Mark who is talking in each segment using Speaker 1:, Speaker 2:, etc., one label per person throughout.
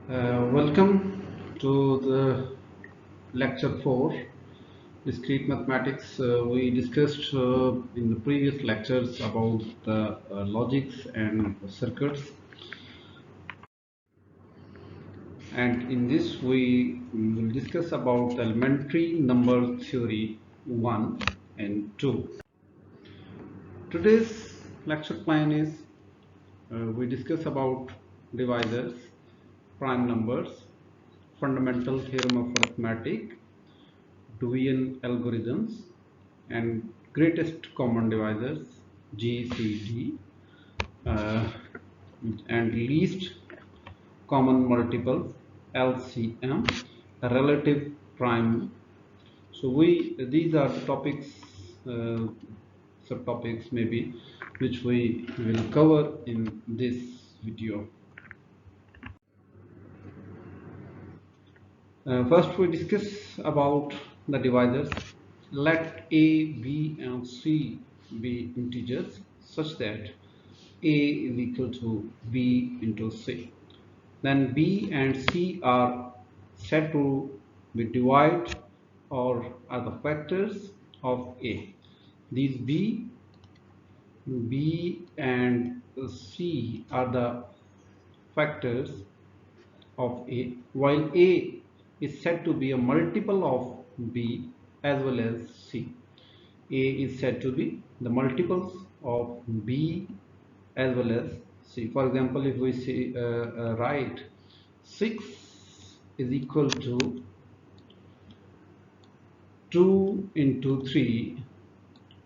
Speaker 1: Welcome to the lecture 4, Discrete Mathematics. We discussed in the previous lectures about the logics and circuits, and in this we will discuss about elementary number theory 1 and 2. Today's lecture plan is we discuss about divisors, prime numbers, fundamental theorem of arithmetic, Dewey algorithms, and greatest common divisors GCD, uh, and least common multiples LCM, relative prime. So we these are the topics, uh, subtopics maybe, which we will cover in this video. First, we discuss about the divisors. Let A, B, and C be integers such that A is equal to B into C. Then B and C are said to be divide or are the factors of A. These B and C are the factors of A, while A is said to be a multiple of B as well as C. A is said to be the multiples of B as well as C. For example, if we say write 6 is equal to 2 into 3,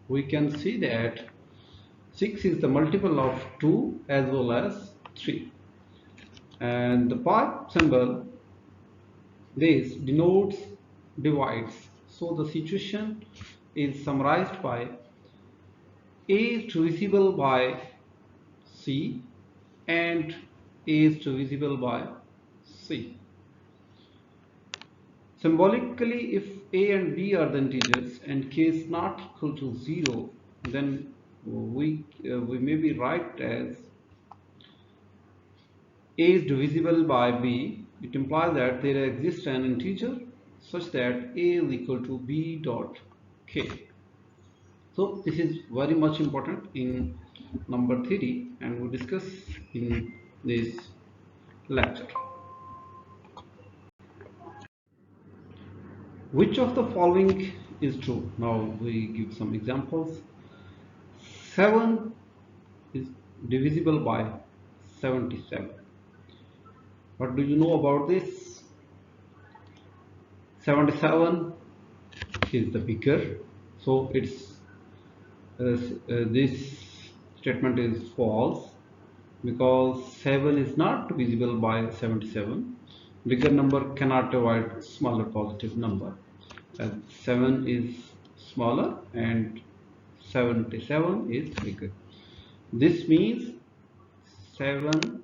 Speaker 1: we can see that 6 is the multiple of 2 as well as 3, and the part symbol, this denotes divides. So the situation is summarized by A is divisible by C and A is divisible by C. Symbolically, if A and B are the integers and K is not equal to 0, then we may be write as A is divisible by B. It implies that there exists an integer such that A is equal to B dot K. So this is very much important in number theory, and we discuss in this lecture. Which of the following is true? Now we give some examples. 7 is divisible by 77. What do you know about this? 77 is the bigger, so this statement is false because 7 is not divisible by 77. Bigger number cannot divide smaller positive number, as 7 is smaller and 77 is bigger. This means 7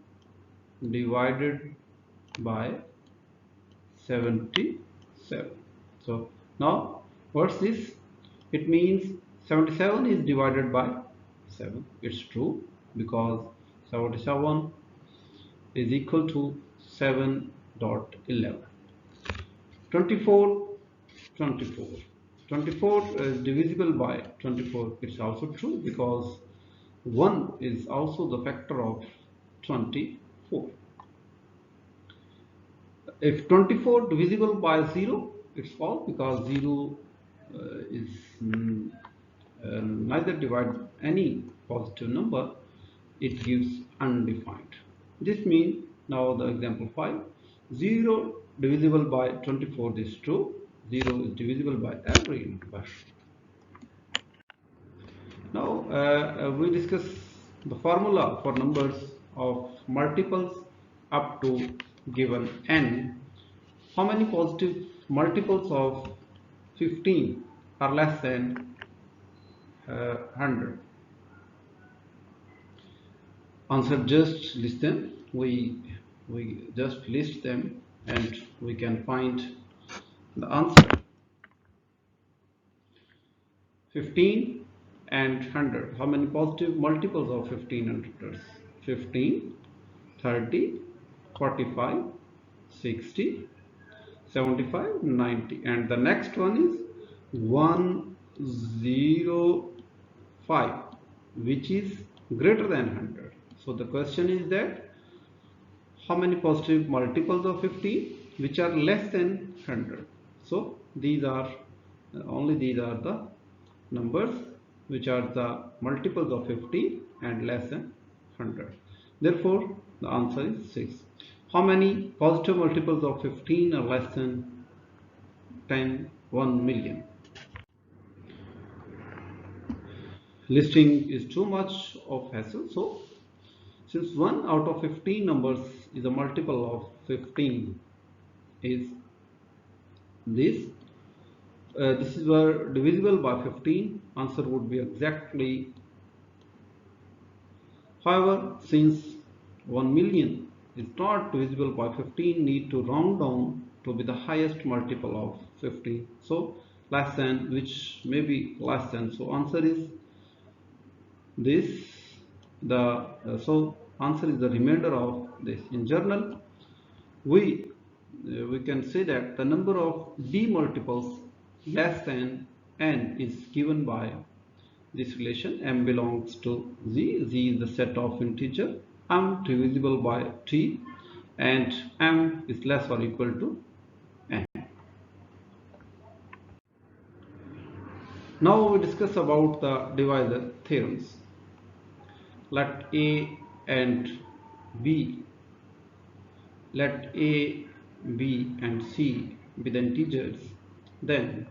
Speaker 1: divided by 77. So now what's this? It means 77 is divided by 7. It's true because 77 is equal to 7.11. 24, 24. 24 is divisible by 24. It's also true because 1 is also the factor of 24. If 24 divisible by 0, it's false because 0 is neither divide any positive number, it gives undefined. This means, now the example 5, 0 divisible by 24 is true, 0 is divisible by every number. Now we discuss the formula for numbers of multiples up to given n. How many positive multiples of 15 are less than 100? Answer, just list them. We just list them and we can find the answer. 15 and 100. How many positive multiples of 15 and 100? 15, 30, 45, 60, 75, 90, and the next one is 105, which is greater than 100. So the question is that how many positive multiples of 15 which are less than 100. So these are these are the numbers which are the multiples of 15 and less than 100. Therefore the answer is 6. How many positive multiples of 15 are less than 10? 1 million. Listing is too much of hassle, so since 1 out of 15 numbers is a multiple of 15 is this, this is where divisible by 15, answer would be exactly. However, since 1 million is not divisible by 15, need to round down to be the highest multiple of 15. So less than, which may be less than. So answer is this. So answer is the remainder of this. In general, we can say that the number of d multiples less than n is given by this relation. M belongs to z. Z is the set of integer m divisible by t, and m is less or equal to n. Now we discuss about the divisor theorems. Let a and b let a, b and c be the integers. Then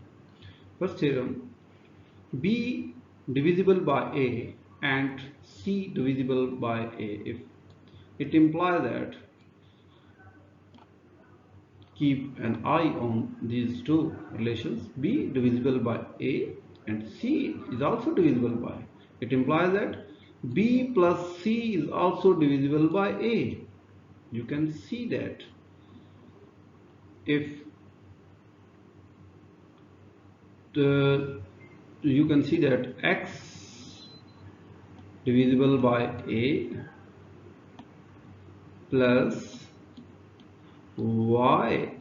Speaker 1: first theorem, b divisible by a and c divisible by a. If it implies that, keep an eye on these two relations, b divisible by a and c is also divisible by. It implies that b plus c is also divisible by a. You can see that if you can see that x divisible by a plus y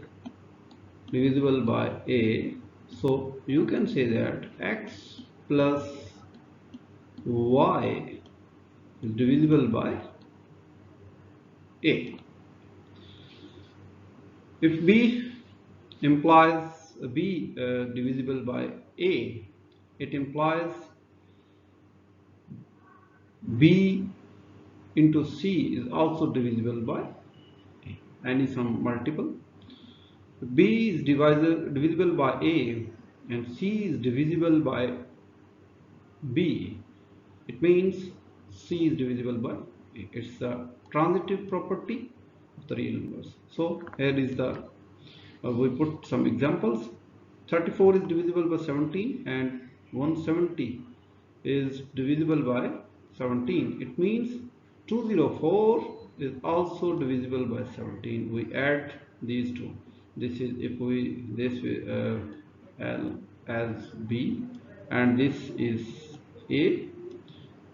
Speaker 1: divisible by a. So you can say that x plus y is divisible by a. If b implies b divisible by a, it implies b into c is also divisible by any some multiple. B is divisible by a and c is divisible by b. It means c is divisible by a. It's a transitive property of the real numbers. So here is the we put some examples. 34 is divisible by 17 and 170 is divisible by 17. It means 204 is also divisible by 17. We add these two. This is if we this L as B, and this is A,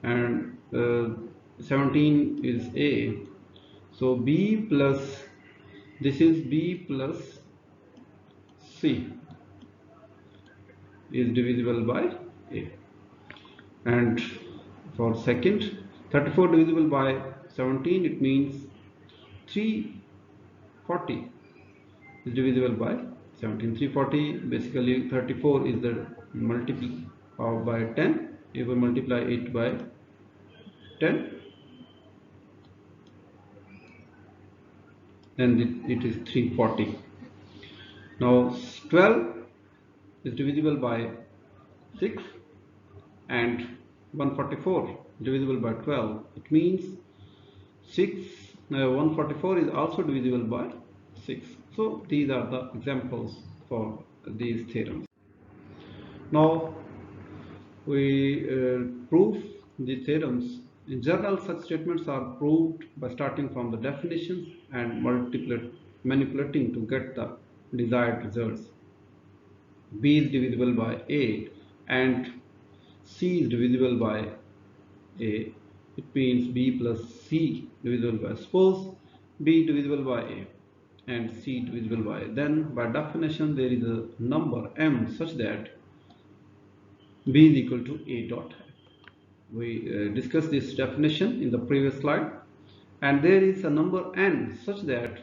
Speaker 1: and 17 is A. So B plus, this is B plus C is divisible by A. And for second, 34 divisible by 17, it means 340 is divisible by 17. 340, basically 34 is the multiple of by 10. If we multiply it by 10, then it is 340. Now 12 is divisible by 6 and 144 divisible by 12. It means 144 is also divisible by 6. So these are the examples for these theorems. Now we prove the theorems. In general, such statements are proved by starting from the definitions and manipulating to get the desired results. B is divisible by A and C is divisible by A. It means B plus C divisible by, suppose B divisible by A and c divisible by a, then by definition there is a number m such that b is equal to a dot m. We discussed this definition in the previous slide, and there is a number n such that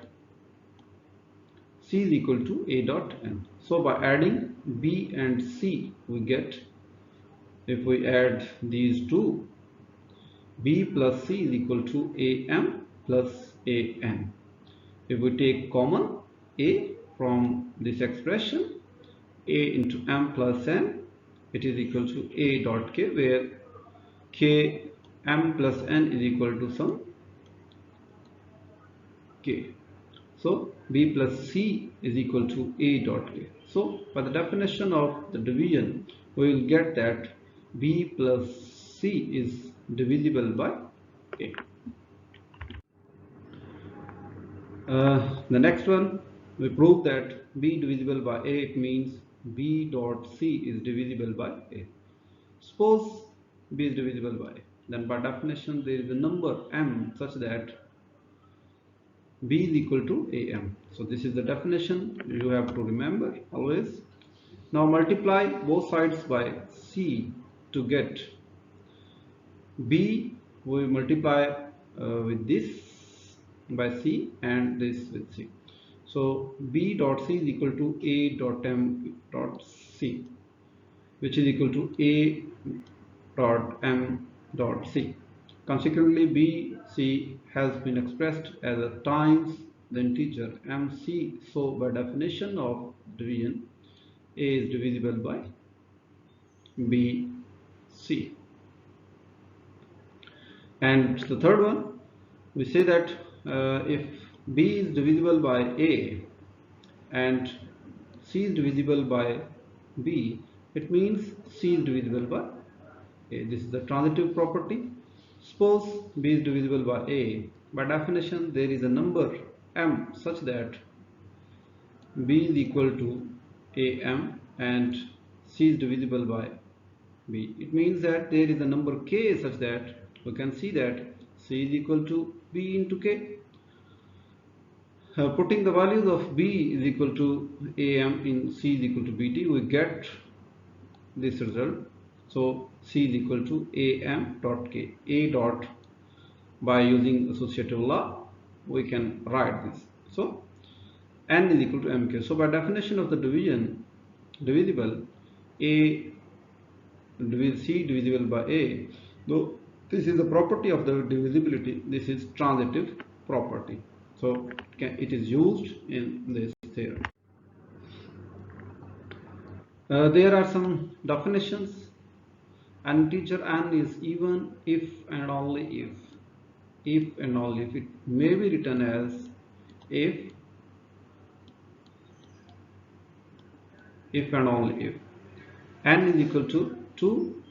Speaker 1: c is equal to a dot n. So by adding b and c we get, if we add these two, b plus c is equal to am plus an. If we take common a from this expression, a into m plus n, it is equal to a dot k, where k m plus n is equal to some k. So b plus c is equal to a dot k. So by the definition of the division, we will get that b plus c is divisible by a. The next one, we prove that b divisible by a, it means b dot c is divisible by a. Suppose b is divisible by a, then by definition there is a number m such that b is equal to am. So this is the definition you have to remember always. Now multiply both sides by c to get b. We multiply with this by c and this with c. So b dot c is equal to a dot m dot c, which is equal to a dot m dot c. Consequently, b c has been expressed as a times the integer mc. So by definition of division, a is divisible by b c. And the third one, we say that if b is divisible by a and c is divisible by b, it means c is divisible by a. This is the transitive property. Suppose b is divisible by a, by definition there is a number m such that b is equal to am and c is divisible by b. It means that there is a number k such that we can see that c is equal to b into k. Putting the values of b is equal to am in c is equal to bt, we get this result. So c is equal to am dot k. A dot, by using associative law we can write this. So n is equal to mk. So by definition of the division, divisible, a c divisible by a, though this is the property of the divisibility, this is transitive property. So it is used in this theorem. There are some definitions. An integer n is even if and only if. If and only if. It may be written as if and only if n is equal to 2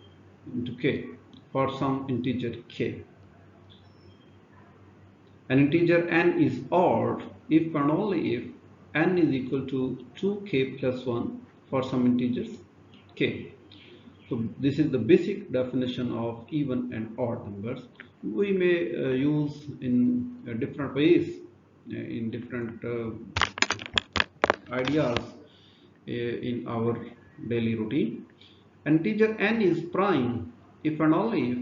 Speaker 1: into k for some integer k. An integer n is odd if and only if n is equal to 2k plus 1 for some integers k. So this is the basic definition of even and odd numbers. We may use in different ways, in different ideas in our daily routine. Integer n is prime if and only if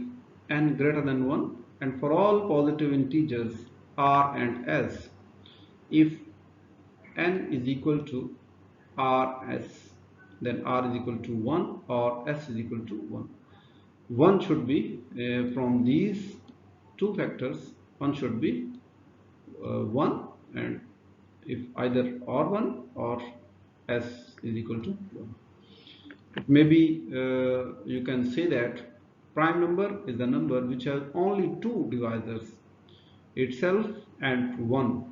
Speaker 1: n greater than 1, and for all positive integers r and s, if n is equal to rs, then r is equal to 1 or s is equal to 1. One should be from these two factors, one should be 1, and if either r1 or s is equal to 1. It may be, you can say that prime number is the number which has only two divisors, itself and 1.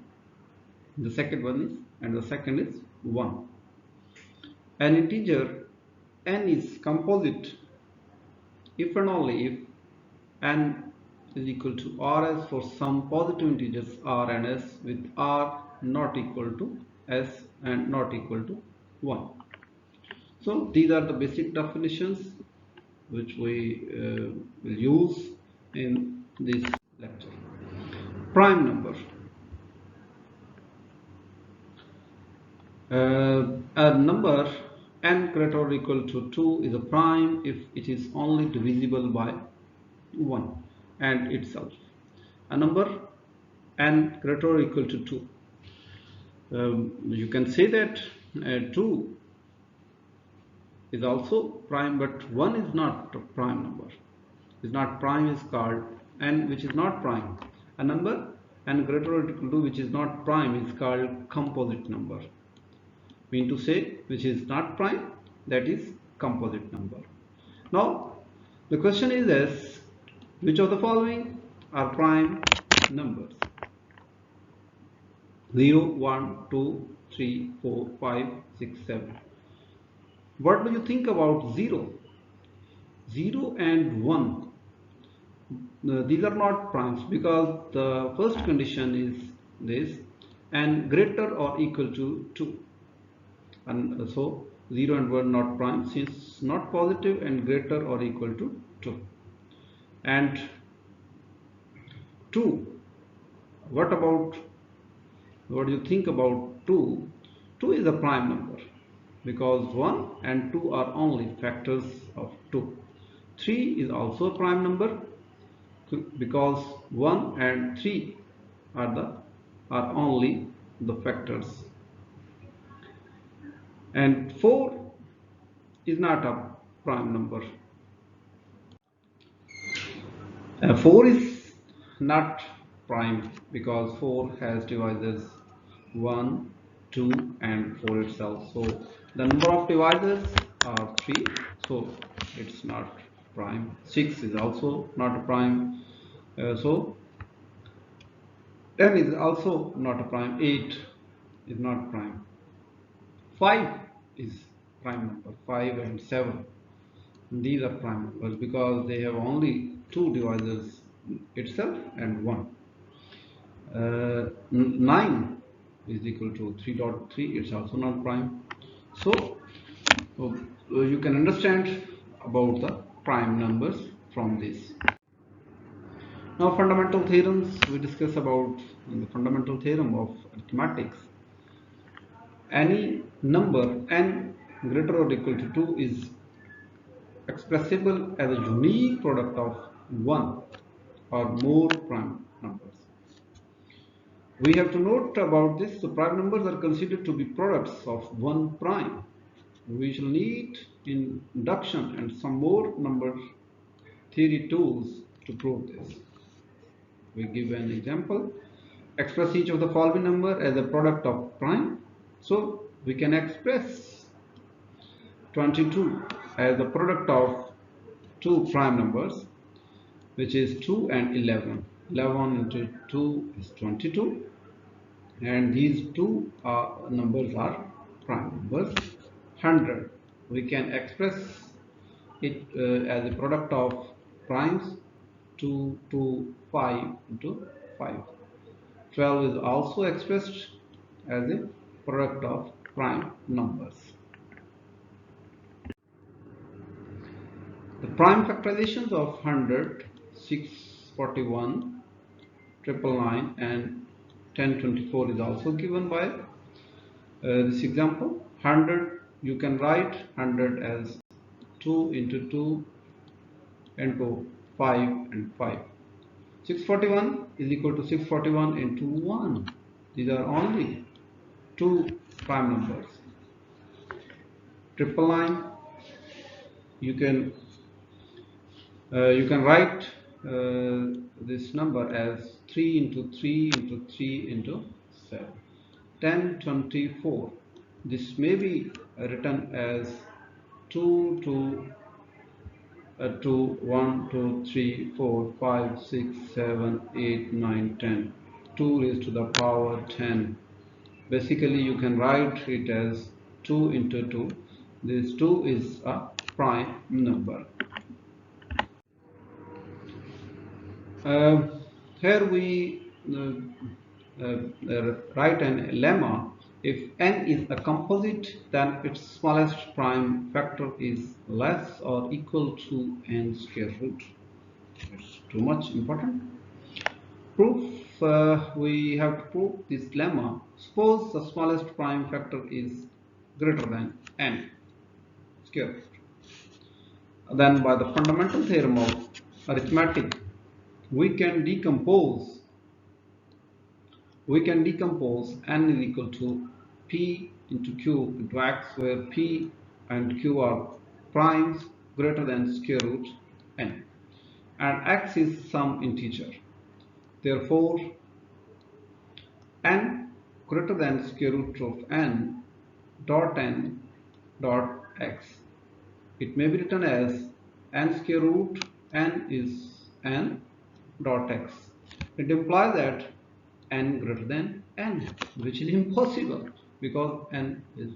Speaker 1: The second one is, and the second is 1. An integer n is composite if and only if n is equal to rs for some positive integers r and s, with r not equal to s and not equal to 1. So these are the basic definitions which we will use in this lecture. Prime number. A number n greater or equal to 2 is a prime if it is only divisible by 1 and itself. A number n greater or equal to 2. You can say that 2 is also prime, but 1 is not a prime number. Is not prime is called n which is not prime. A number n greater or equal to which is not prime is called composite number. Mean to say which is not prime, that is composite number. Now the question is this: which of the following are prime numbers? 0, 1, 2, 3, 4, 5, 6, 7. What do you think about 0? 0 and 1. These are not primes because the first condition is this, and greater or equal to 2. And so 0 and 1 not prime since not positive and greater or equal to 2. And 2, what do you think about 2? 2 is a prime number because 1 and 2 are only factors of 2. 3 is also a prime number because 1 and 3 are only the factors. And 4 is not a prime number. 4 is not prime because 4 has divisors 1, 2 and 4 itself. So the number of divisors are 3, so it's not prime. 6 is also not a prime. So 10 is also not a prime. 8 is not prime. 5 is prime number. 5 and 7, these are prime numbers because they have only 2 divisors itself and 1. 9 is equal to 3.3, it's also not prime. So you can understand about the prime numbers from this. Now fundamental theorems, we discuss about the fundamental theorem of arithmetics. Any number n greater or equal to 2 is expressible as a unique product of 1 or more prime numbers. We have to note about this: the prime numbers are considered to be products of 1 prime. We shall need in induction and some more number theory tools to prove this. We give an example: express each of the following number as a product of prime. So we can express 22 as the product of 2 prime numbers, which is 2 and 11. 11 into 2 is 22, and these two numbers are prime numbers. 100, we can express it as a product of primes. 2 to 5 into 5. 12 is also expressed as a product of prime numbers. The prime factorizations of 100, 641, 999 and 1024 is also given by this example. 100, you can write 100 as 2 into 2 into 5 and 5. 641 is equal to 641 into 1. These are only 2 prime numbers. 999, you can write this number as 3 into 3 into 3 into 7. 1024, this may be written as 2 to 1, 2, 3, 4, 5, 6, 7, 8, 9, 10. 2 raised to the power 10. Basically you can write it as 2 into 2. This 2 is a prime number. Here we write an lemma: if n is a composite, then its smallest prime factor is less or equal to n square root. It's too much important. Proof: we have to prove this lemma. Suppose the smallest prime factor is greater than n square root. Then by the fundamental theorem of arithmetic, we can decompose n is equal to p into q into x, where p and q are primes greater than square root n, and x is some integer. Therefore, n greater than square root of n dot x. It may be written as n square root n is n dot x. It implies that n greater than n, which is impossible because n is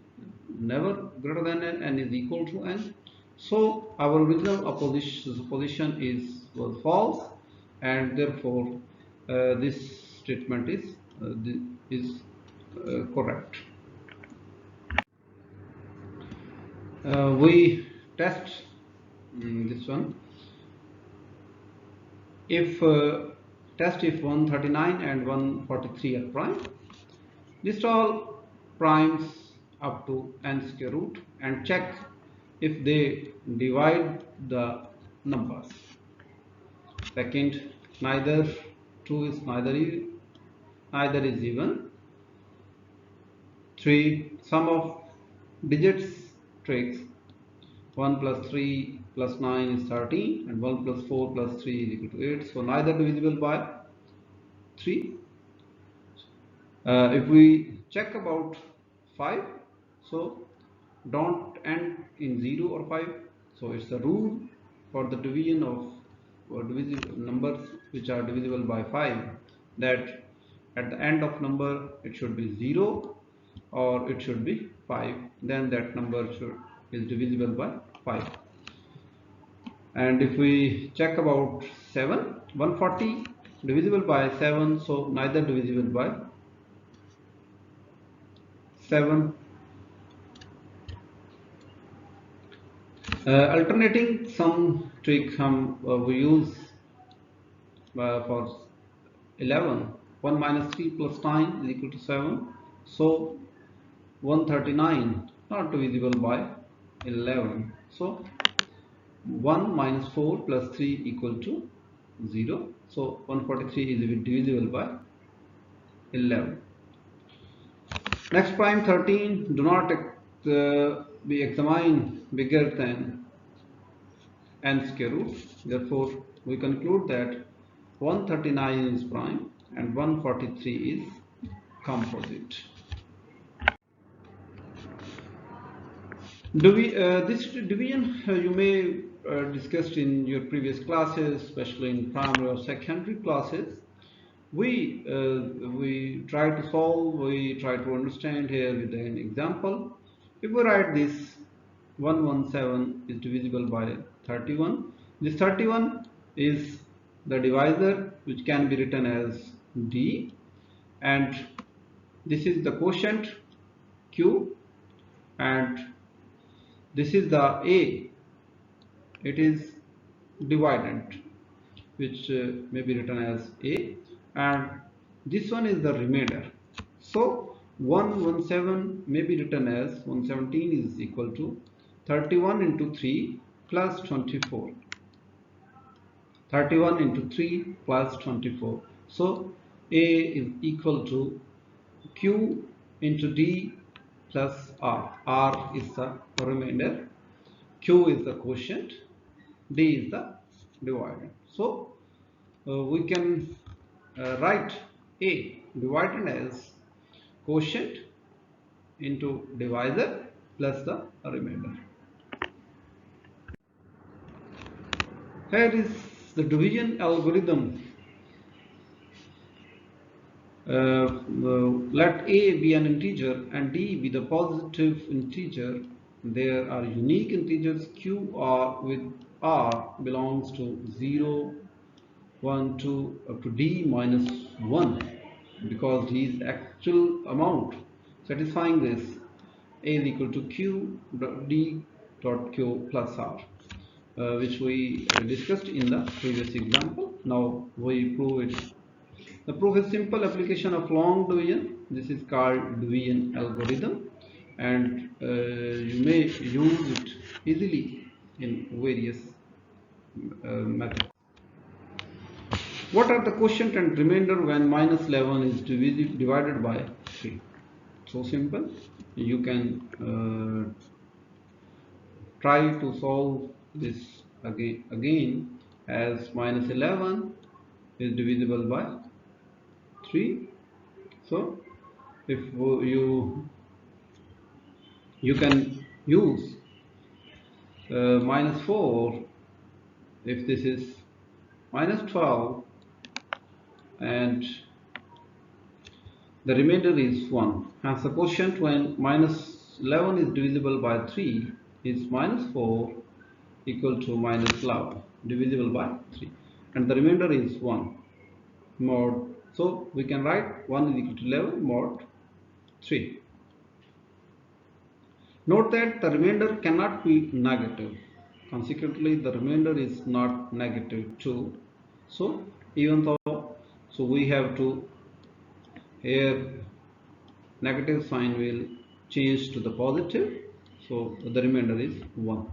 Speaker 1: never greater than n is equal to n. So our original supposition was false, and therefore this statement is correct. We test this one. If test if 139 and 143 are prime, list all primes up to n square root and check if they divide the numbers. Second, neither 2 is neither is even. 3, sum of digits tricks. 1 plus 3 plus 9 is 13, and 1 plus 4 plus 3 is equal to 8. So neither divisible by 3. If we check about 5, so don't end in 0 or 5. So it's the rule for the division of divisible numbers which are divisible by 5, that at the end of number it should be 0 or it should be 5, then that number is divisible by 5. And if we check about 7, 140 divisible by 7, so neither divisible by 7. Alternating sum trick we use for 11. 1 minus 3 plus 9 is equal to 7. So 139 not divisible by 11. So 1 minus 4 plus 3 equal to 0. So 143 is divisible by 11. Next, prime 13 do not be examined bigger than n square root. Therefore, we conclude that 139 is prime and 143 is composite. This division you may discussed in your previous classes, especially in primary or secondary classes. We try to solve, we try to understand here with an example. If we write this 117 is divisible by 31, this 31 is the divisor, which can be written as D, and this is the quotient Q, and this is the A, it is dividend, which may be written as A, and this one is the remainder. So 117 may be written as 117 is equal to 31 into 3 plus 24. 31 into 3 plus 24. So A is equal to Q into D plus R. R is the remainder, Q is the quotient, D is the dividend. So we can write A divided as quotient into divisor plus the remainder. Here is the division algorithm. Let A be an integer and D be the positive integer. There are unique integers Q with R belongs to 0, 1, 2 up to D minus 1, because D is actual amount. Satisfying this, A is equal to Q D dot Q plus R, which we discussed in the previous example. Now we prove it The proof is simple application of long division. This is called division algorithm, and you may use it easily in various methods. What are the quotient and remainder when minus 11 is divided by 3? So simple. You can try to solve this again as minus 11 is divisible by 3. So if you can use minus 4 if this is minus 12 and the remainder is 1. Hence the quotient when minus 11 is divisible by 3 is minus 4 equal to minus 11 divisible by 3, and the remainder is 1 mod. So we can write 1 is equal to 11 mod 3. Note that the remainder cannot be negative. Consequently, the remainder is not negative 2. So even though, so we have to here negative sign will change to the positive. So the remainder is 1.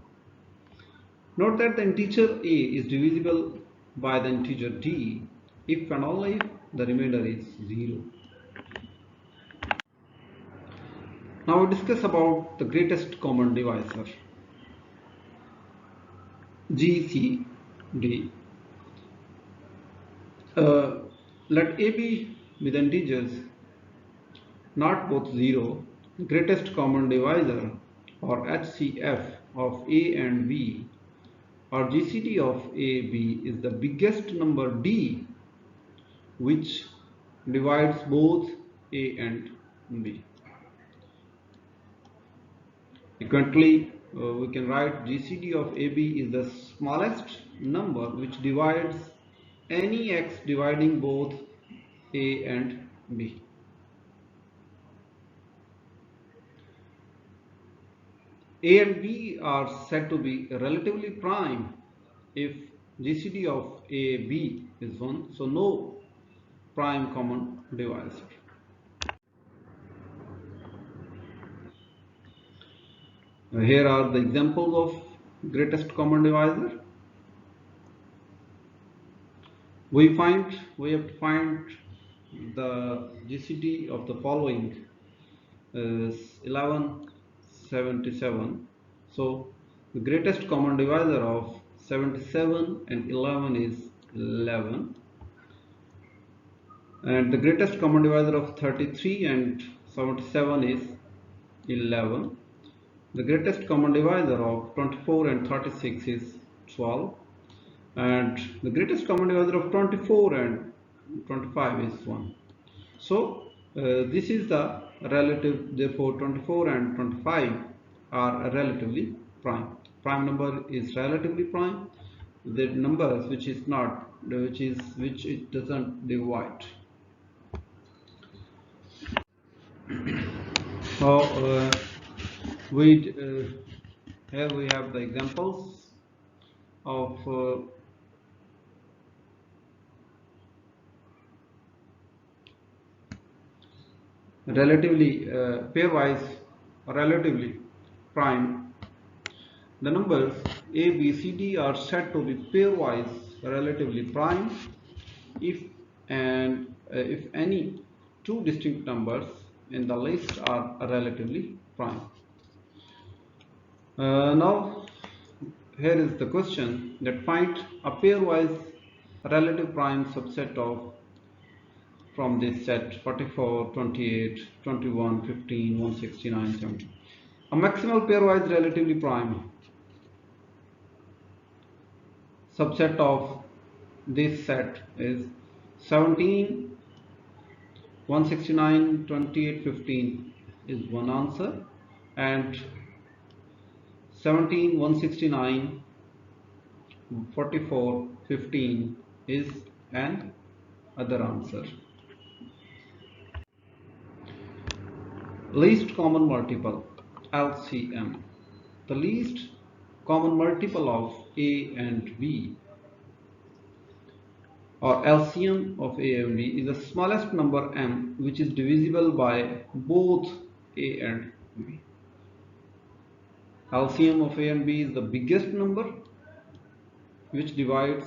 Speaker 1: Note that the integer a is divisible by the integer d if and only if the remainder is 0. Now we discuss about the greatest common divisor, GCD. Let a be with integers not both 0. The greatest common divisor or HCF of a and b or GCD of a b is the biggest number d which divides both a and b. Frequently, we can write GCD of AB is the smallest number which divides any x dividing both A and B. A and B are said to be relatively prime if GCD of AB is 1, so no prime common divisor. Here are the examples of greatest common divisor. We have to find the GCD of the following is 1177. So the greatest common divisor of 77 and 11 is 11, and the greatest common divisor of 33 and 77 is 11. The greatest common divisor of 24 and 36 is 12, and the greatest common divisor of 24 and 25 is 1. So this is the relative, therefore 24 and 25 are relatively prime. Prime number is relatively prime. The numbers which is not, which it doesn't divide. So here we have the examples of relatively pairwise relatively prime. The numbers a, b, c, d are said to be pairwise relatively prime if any two distinct numbers in the list are relatively prime. Now here is the question that find a pairwise relative prime subset of from this set 44, 28, 21, 15, 169, 70. A maximal pairwise relatively prime subset of this set is 17, 169, 28, 15 is one answer, and 17, 169, 44, 15 is an other answer. Least common multiple, LCM. The least common multiple of A and B or LCM of A and B is the smallest number m which is divisible by both A and B. LCM of A and B is the biggest number which divides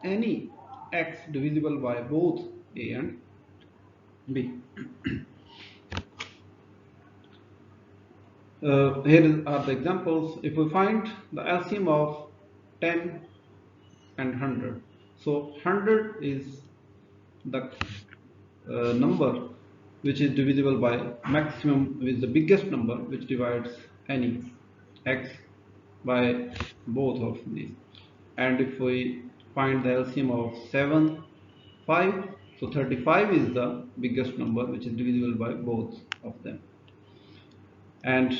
Speaker 1: any x divisible by both A and B. Here are the examples. If we find the LCM of 10 and 100, so 100 is the number which is divisible by maximum, with the biggest number which divides any x by both of these. And if we find the LCM of 7, 5, so 35 is the biggest number which is divisible by both of them. And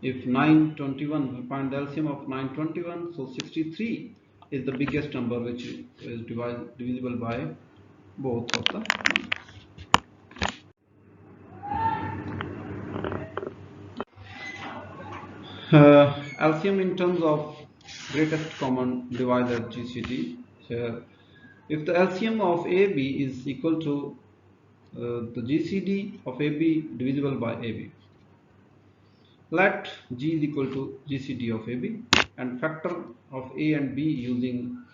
Speaker 1: if 921, we find the LCM of 921, so 63 is the biggest number which is divisible by both of the numbers. LCM in terms of greatest common divisor GCD. If the LCM of AB is equal to the GCD of AB divisible by AB, let G is equal to GCD of AB and factor of A and B using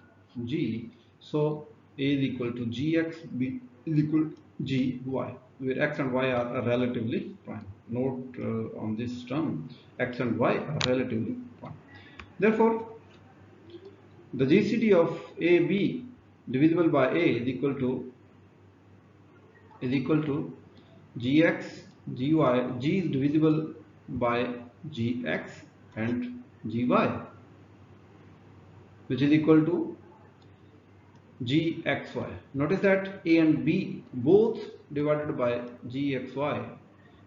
Speaker 1: G. So A is equal to GX, B is equal to GY, where X and Y are relatively prime. Note on this term, X and Y are relatively prime. Therefore, the GCD of AB divisible by A is equal to GX, GY. G is divisible by GX and GY, which is equal to GXY. Notice that A and B both divided by GXY.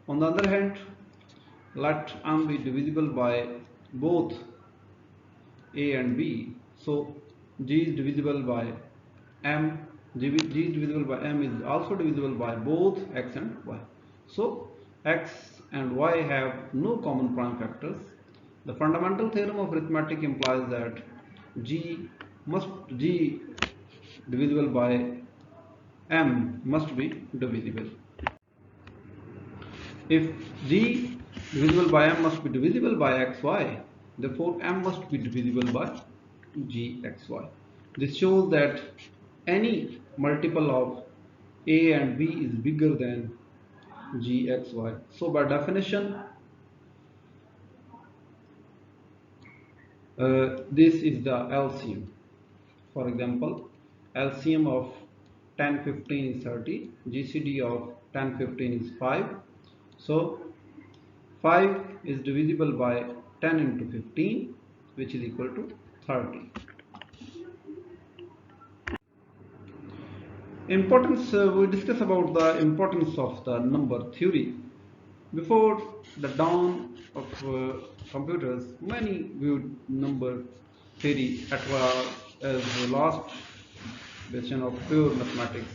Speaker 1: On the other hand, let M be divisible by both A and B. So G is divisible by M. G is divisible by M is also divisible by both X and Y. So X and Y have no common prime factors. The fundamental theorem of arithmetic implies that G divisible by M must be divisible. If G divisible by M must be divisible by XY, therefore M must be divisible by GXY. This shows that any multiple of A and B is bigger than GXY. So by definition, this is the LCM. For example, LCM of 10, 15 is 30, GCD of 10, 15 is 5. So 5 is divisible by 10 into 15, which is equal to 30. Importance, we discuss about the importance of the number theory. Before the dawn of computers, many viewed number theory as the last version of pure mathematics,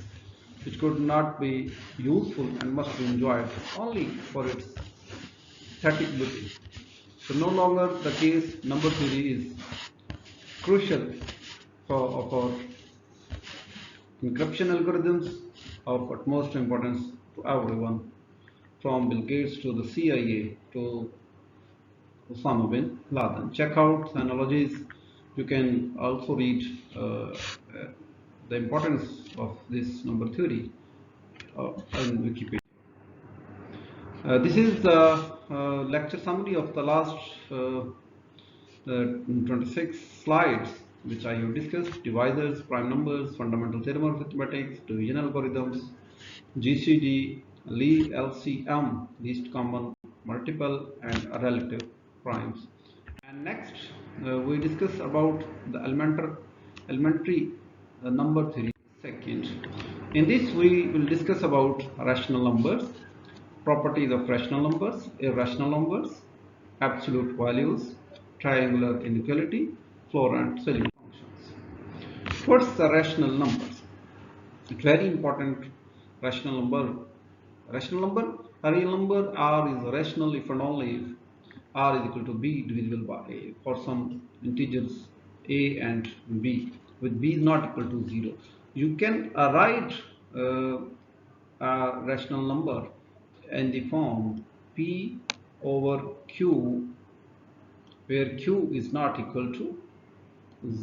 Speaker 1: which could not be useful and must be enjoyed only for its static beauty. So no longer the case. Number theory is crucial for encryption algorithms of utmost importance to everyone, from Bill Gates to the CIA to Osama bin Laden. Check out the analogies. You can also read the importance of this number theory in Wikipedia. This is the lecture summary of the last 26 slides, which I have discussed: divisors, prime numbers, fundamental theorem of arithmetic, division algorithms, GCD, LCM, least common multiple, and relative primes. And next, we discuss about the elementary number theory second. In this, we will discuss about rational numbers, properties of rational numbers, irrational numbers, absolute values, triangular inequality, floor and ceiling functions. What's the rational numbers? It's very important. Rational number. A real number R is rational if and only if R is equal to B divisible by A for some integers A and B. with b is not equal to 0. You can write uh, a rational number in the form p over q, where q is not equal to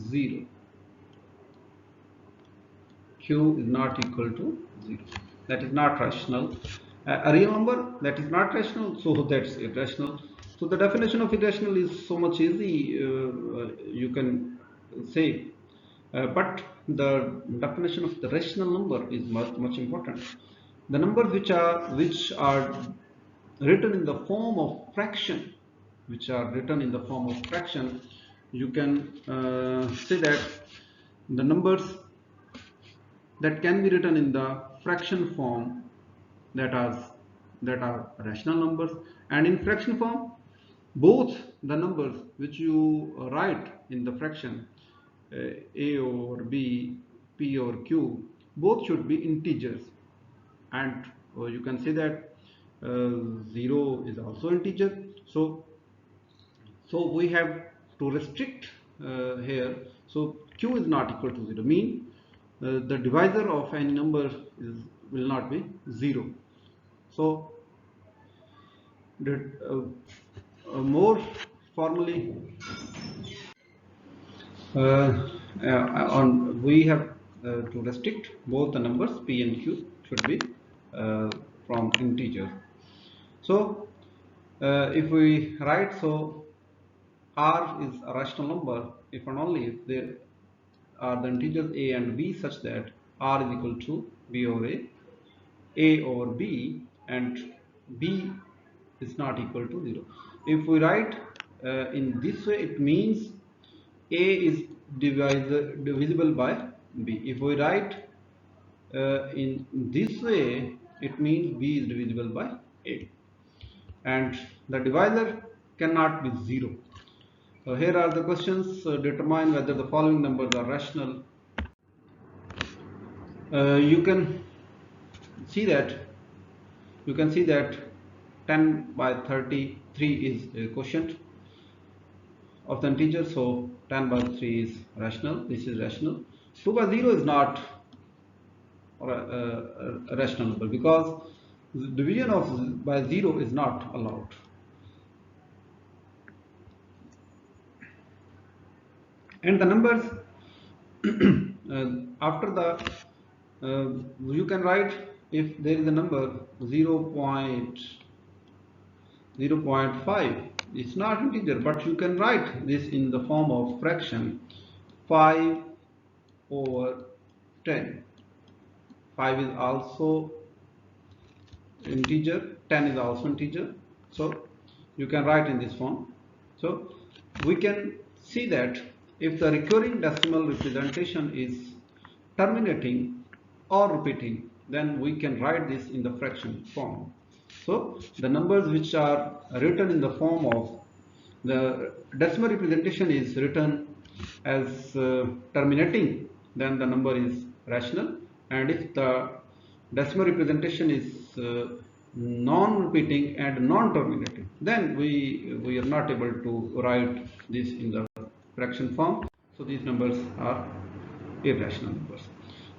Speaker 1: 0. Q is not equal to 0. That is not rational. A real number that is not rational, so that's irrational. So the definition of irrational is so much easy, you can say, but the definition of the rational number is much important. The numbers which are written in the form of fraction, you can say that the numbers that can be written in the fraction form, that are rational numbers. And in fraction form, both the numbers which you write in the fraction, a over b, p over q, both should be integers. And you can say that 0 is also integer. So we have to restrict here. So q is not equal to 0, mean the divisor of any number will not be 0. So that, more formally, uh, on we have to restrict both the numbers p and q should be uh, from integer. So if we write, so r is a rational number if and only if there are the integers a and b such that r is equal to b over a over b, and b is not equal to 0. If we write in this way, it means a is divisible by b. If we write in this way, it means b is divisible by a, and the divisor cannot be 0. So here are the questions. Determine whether the following numbers are rational. You can see that 10 by 33 is a quotient of the integer, so 10 by 3 is rational. This is rational. 2 by 0 is not a rational number, because division of by 0 is not allowed. And the numbers after the you can write, if there is a number 0.5, it's not integer, but you can write this in the form of fraction 5 over 10. 5 is also integer, 10 is also integer, so you can write in this form. So we can see that if the recurring decimal representation is terminating or repeating, then we can write this in the fraction form. So the numbers which are written in the form of the decimal representation is written as terminating, then the number is rational. And if the decimal representation is non-repeating and non-terminating, then we are not able to write this in the fraction form. So these numbers are irrational numbers.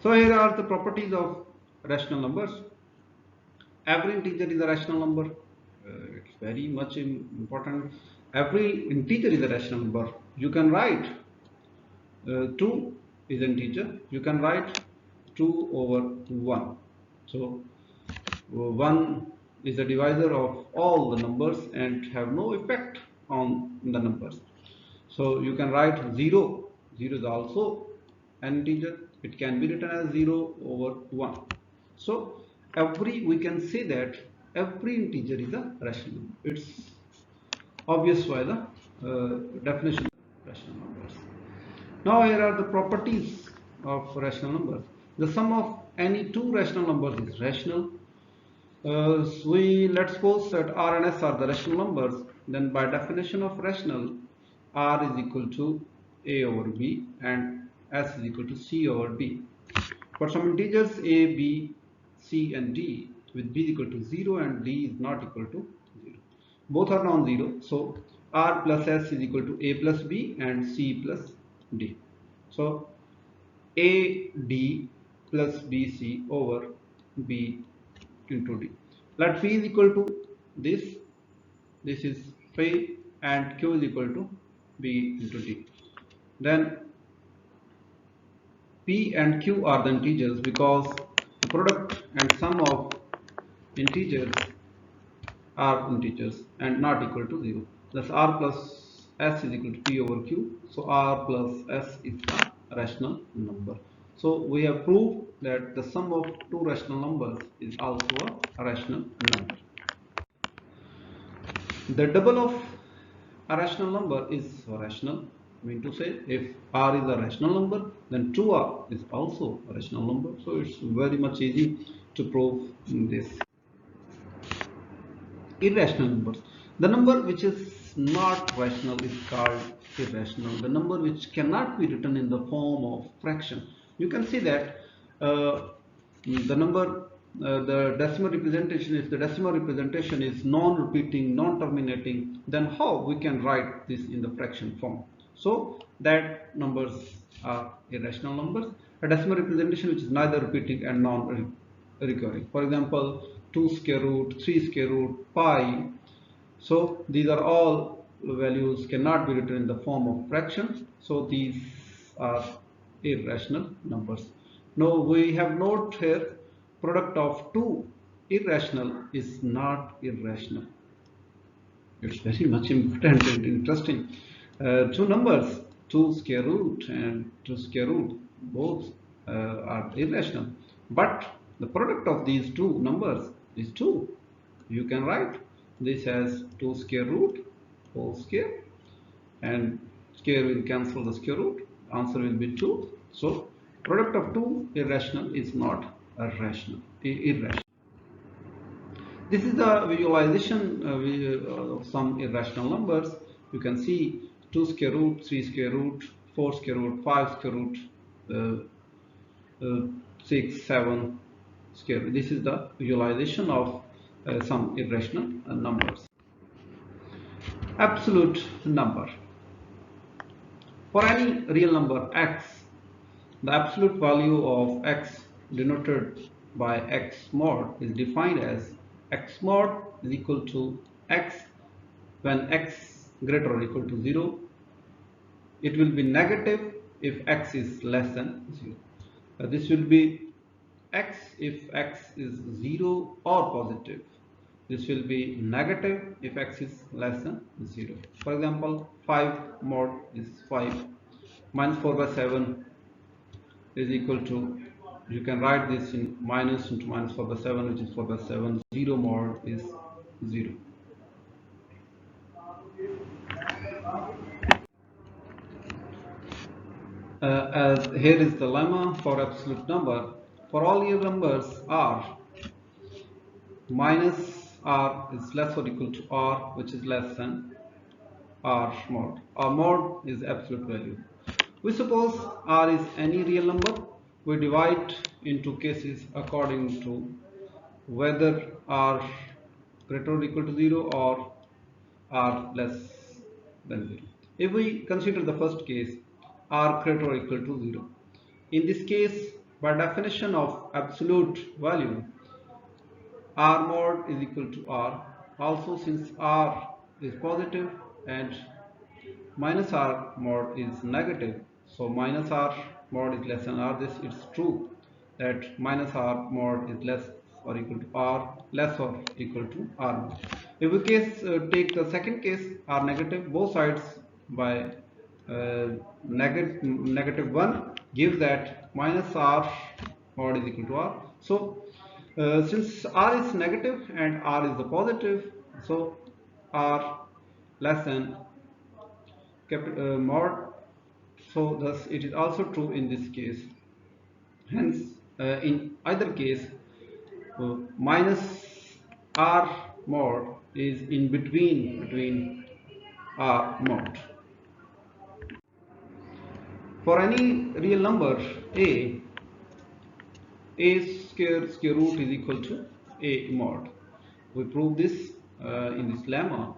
Speaker 1: So here are the properties of rational numbers. Every integer is a rational number. It's very much important. Every integer is a rational number. You can write 2 is an integer. You can write 2 over 1. So 1 is the divisor of all the numbers and have no effect on the numbers. So you can write 0. 0 is also an integer. It can be written as 0 over 1. So we can say that every integer is a rational number. It's obvious by the definition of rational numbers. Now here are the properties of rational numbers. The sum of any two rational numbers is rational. Let's suppose that R and S are the rational numbers. Then by definition of rational, R is equal to A over B and S is equal to C over D. For some integers A, B, C and D, with B is equal to 0 and D is not equal to 0. Both are non-zero, so R plus S is equal to A plus B and C plus D. So AD plus BC over B into D. Let P is equal to this. This is P and Q is equal to B into D. Then P and Q are the integers because the product and sum of integers are integers and not equal to 0. Thus R plus S is equal to P over Q. So R plus S is a rational number. So we have proved that the sum of two rational numbers is also a rational number. The double of a rational number is rational. I mean to say, if R is a rational number, then 2R is also a rational number. So it's very much easy to prove this. Irrational numbers. The number which is not rational is called irrational. The number which cannot be written in the form of fraction. You can see that the number, the decimal representation, if the decimal representation is non-repeating, non-terminating, then how we can write this in the fraction form? So that numbers are irrational numbers. A decimal representation which is neither repeating and non-recurring. For example, 2 square root, 3 square root, pi. So these are all values cannot be written in the form of fraction. So these are irrational numbers. Now we have note here, product of two irrational is not irrational. It's very much important and interesting. Two numbers, 2 square root and 2 square root, both are irrational. But the product of these two numbers is 2. You can write this as 2 square root whole square, and square will cancel the square root. Answer will be 2. So product of two irrational is not irrational. This is the visualization of some irrational numbers. You can see 2 square root, 3 square root, 4 square root, 5 square root, 6, 7 square root. This is the visualization of some irrational numbers. Absolute number. For any real number x, the absolute value of x denoted by x mod is defined as x mod is equal to x when x greater or equal to 0. It will be negative if x is less than 0. This will be x if x is 0 or positive. This will be negative if x is less than 0. For example, 5 mod is 5. Minus 4 by 7 is equal to, you can write this in minus into minus 4 by 7, which is 4 by 7. 0 mod is 0. As here is the lemma for absolute number. For all real numbers R, minus R is less or equal to R, which is less than R mod. R mod is absolute value. We suppose R is any real number. We divide into cases according to whether R greater or equal to 0 or R less than 0. If we consider the first case, R greater or equal to 0. In this case, by definition of absolute value, R mod is equal to R. Also, since R is positive and minus R mod is negative, so minus R mod is less than R. This it's true that minus R mod is less or equal to R, less or equal to R mod. If we take the second case, R negative, both sides by negative 1 gives that minus R mod is equal to R. So since R is negative and R is the positive, so R less than mod, so thus it is also true in this case. Hence in either case, minus R mod is in between R mod. For any real number a square root is equal to a mod. We prove this in this lemma.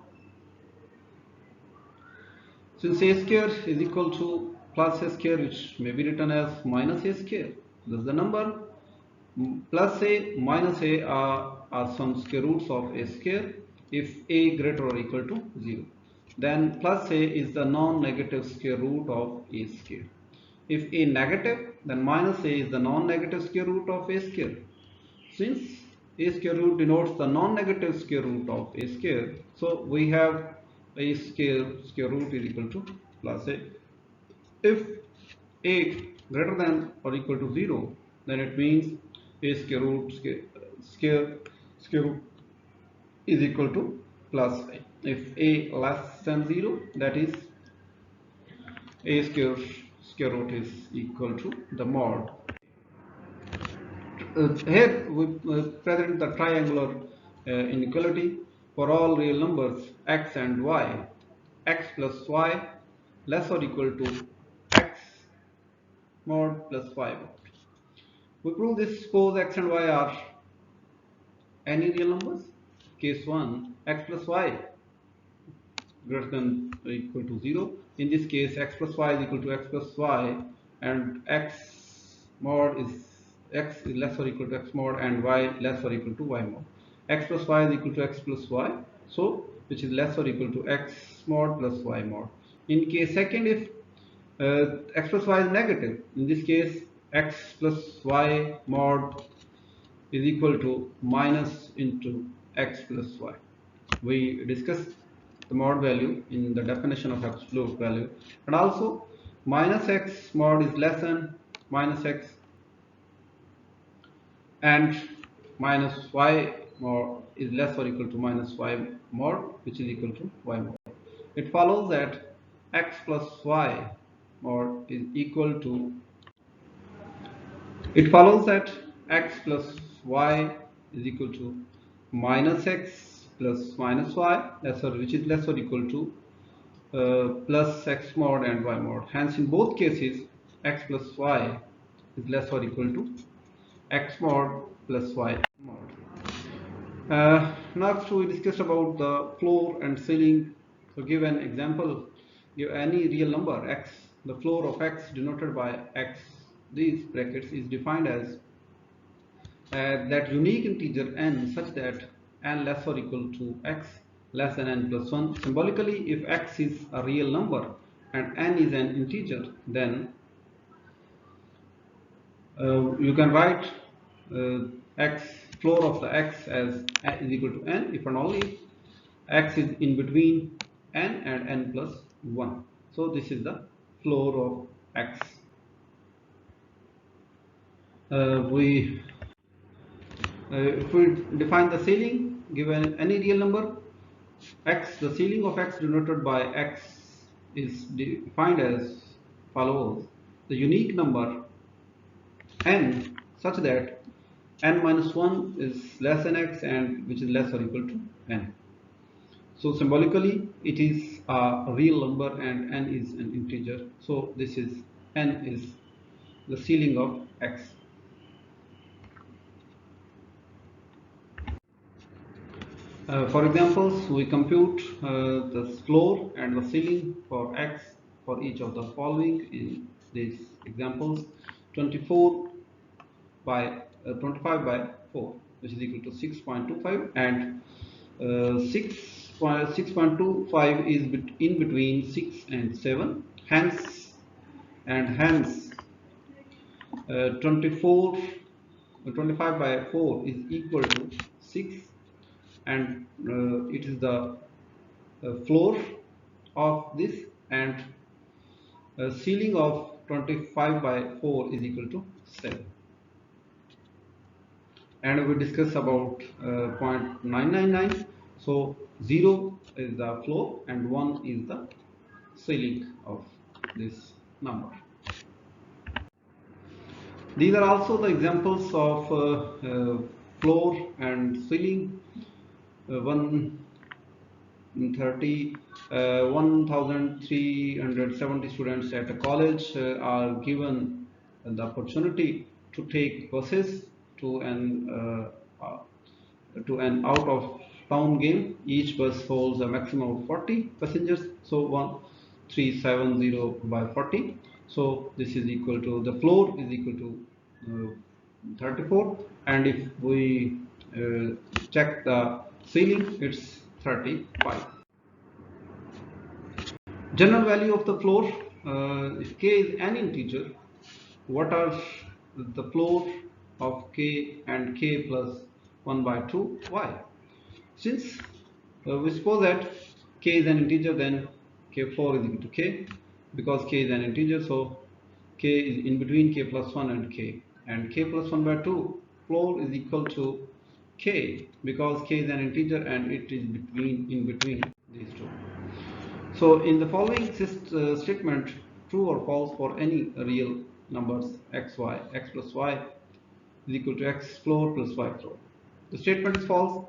Speaker 1: Since a square is equal to plus a square, which may be written as minus a square. Thus the number plus a minus a are some square roots of a square if a greater or equal to 0. Then plus a is the non-negative square root of a square. If a negative, then minus a is the non-negative square root of a square. Since a square root denotes the non-negative square root of a square, so we have a square root is equal to plus a. If a greater than or equal to 0, then it means a square root is equal to plus a. If a less than 0, that is a square root is equal to the mod. Here we present the triangular inequality for all real numbers x and y. X plus y less or equal to x mod plus y mod. We prove this. Suppose x and y are any real numbers. Case 1, x plus y greater than or equal to 0. In this case, x plus y is equal to x plus y, and x is less or equal to x mod, and y less or equal to y mod. X plus y is equal to x plus y, so which is less or equal to x mod plus y mod. In case second, if x plus y is negative, in this case x plus y mod is equal to minus into x plus y. We discussed the mod value in the definition of absolute value, and also minus x mod is less than minus x, and minus y mod is less or equal to minus y mod, which is equal to y mod. It follows that x plus y mod is equal to It follows that x plus y is equal to minus x plus minus y, which is less or equal to plus x mod and y mod. Hence, in both cases, x plus y is less or equal to x mod plus y mod. Next, we discussed about the floor and ceiling. So, give an example. Give any real number x. The floor of x denoted by x. These brackets is defined as that unique integer n such that n less or equal to x less than n plus 1. Symbolically, if x is a real number and n is an integer, then you can write x floor of the x as is equal to n if and only if x is in between n and n plus 1. So this is the floor of x. If we define the ceiling, given any real number x, the ceiling of x denoted by x is defined as follows: the unique number n such that n minus 1 is less than x, and which is less or equal to n. So symbolically, it is a real number and n is an integer. So this is n is the ceiling of x. For examples, we compute the floor and the ceiling for x for each of the following in these examples: 24 by 25 by 4, which is equal to 6.25, and 6.25 is in between 6 and 7. Hence 25 by 4 is equal to 6, and it is the floor of this, and ceiling of 25 by 4 is equal to 7. And we discuss about 0.999. So 0 is the floor and 1 is the ceiling of this number. These are also the examples of floor and ceiling. 1,370 students at a college are given the opportunity to take buses to an out of town game. Each bus holds a maximum of 40 passengers, so 1370 by 40. So this is equal to, the floor is equal to 34, and if we check the ceiling, it's 35. General value of the floor, if k is an integer, what are the floor of k and k plus 1 by 2 y? Since we suppose that k is an integer, then k4 is equal to k, because k is an integer, so k is in between k plus 1 and k plus 1 by 2 floor is equal to k, because k is an integer and it is in between these two. So in the following statement, true or false for any real numbers x, y, x plus y is equal to x floor plus y floor. The statement is false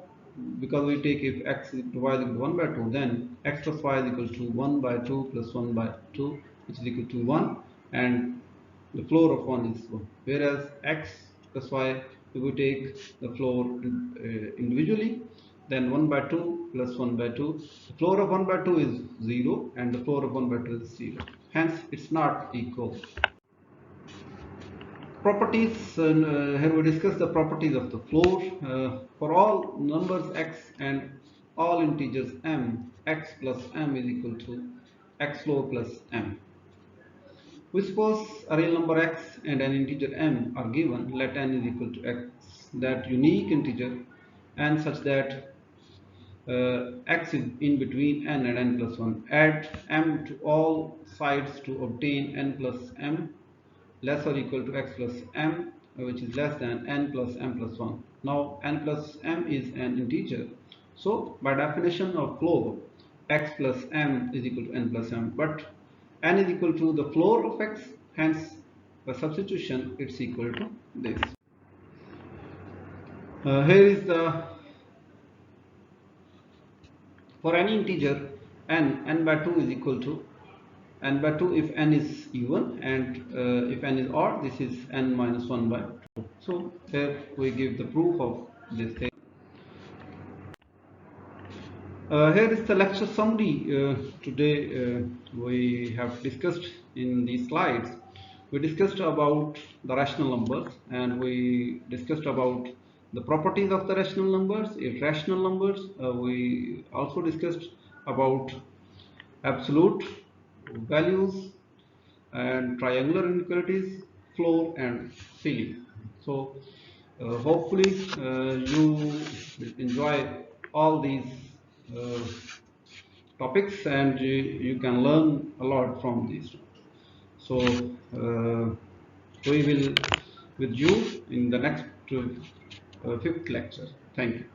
Speaker 1: because we take if x is equal to y is equal to 1 by 2, then x plus y is equal to 1 by 2 plus 1 by 2, which is equal to 1, and the floor of 1 is 1. Whereas x plus y, if we take the floor individually, then 1 by 2 plus 1 by 2, the floor of 1 by 2 is 0 and the floor of 1 by 2 is 0. Hence, it's not equal. Properties, here we discuss the properties of the floor. For all numbers x and all integers m, x plus m is equal to x floor plus m. We suppose a real number x and an integer m are given. Let n is equal to x, that unique integer, and such that x is in between n and n plus 1. Add m to all sides to obtain n plus m less or equal to x plus m, which is less than n plus m plus 1. Now n plus m is an integer, so by definition of floor, x plus m is equal to n plus m, but n is equal to the floor of x, hence by substitution it's equal to this. Here is the, for any integer n by 2 is equal to n by 2 if n is even, and if n is odd, this is n minus 1 by 2. So here we give the proof of this thing. Here is the lecture summary. Today we have discussed in these slides, we discussed about the rational numbers, and we discussed about the properties of the rational numbers, irrational numbers. We also discussed about absolute values and triangular inequalities, floor and ceiling. So hopefully you will enjoy all these uh, topics, and you can learn a lot from these. So we will with you in the next fifth lecture. Thank you.